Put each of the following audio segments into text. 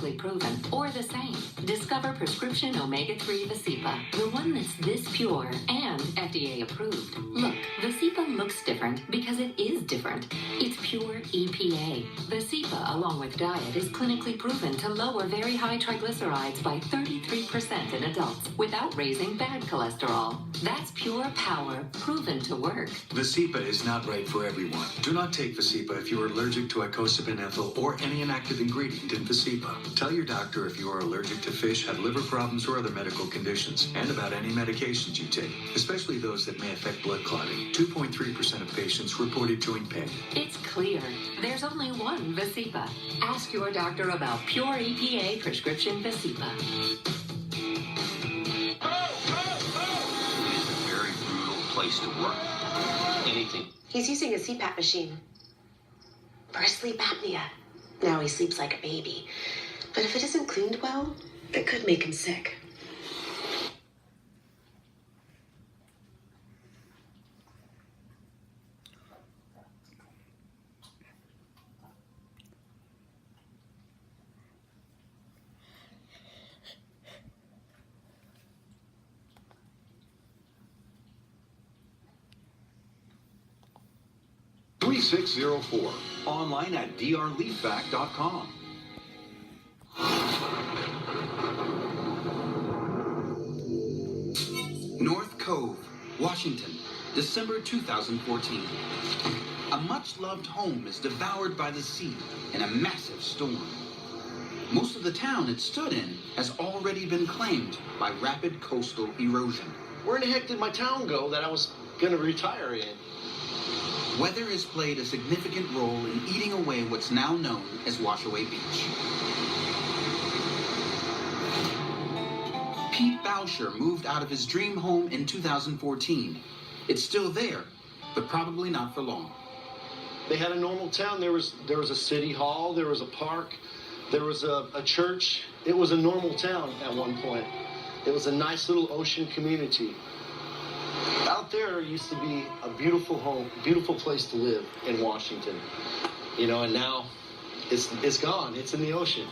clinically proven or the same. Discover prescription omega-3 Visipa, the one that's this pure and FDA approved. Look, Visipa looks different because it is different. It's pure EPA. Visipa, along with diet, is clinically proven to lower very high triglycerides by 33% in adults without raising bad cholesterol. That's pure power, proven to work. Visipa is not right for everyone. Do not take Visipa if you are allergic to icosapent ethyl or any inactive ingredient in Visipa. Tell your doctor if you are allergic to fish, have liver problems, or other medical conditions, and about any medications you take, especially those that may affect blood clotting. 2.3% of patients reported joint pain. It's clear. There's only one Visipa. Ask your doctor about pure EPA prescription Visipa. It's a very brutal place to work. Anything. He's using a CPAP machine for sleep apnea. Now he sleeps like a baby. But if it isn't cleaned well, it could make him sick. $3604. Online at drleafback.com. North Cove, Washington, December 2014. A much-loved home is devoured by the sea in a massive storm. Most of the town it stood in has already been claimed by rapid coastal erosion. Where in the heck did my town go that I was going to retire in? Weather has played a significant role in eating away what's now known as Washaway Beach. Pete Boucher moved out of his dream home in 2014. It's still there, but probably not for long. They had a normal town. There was a city hall, there was a park, there was a church. It was a normal town at one point. It was a nice little ocean community. Out there used to be a beautiful home, beautiful place to live in Washington. You know, and now it's gone. It's in the ocean.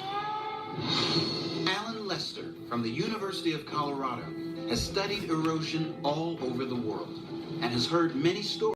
Alan Lester from the University of Colorado has studied erosion all over the world and has heard many stories.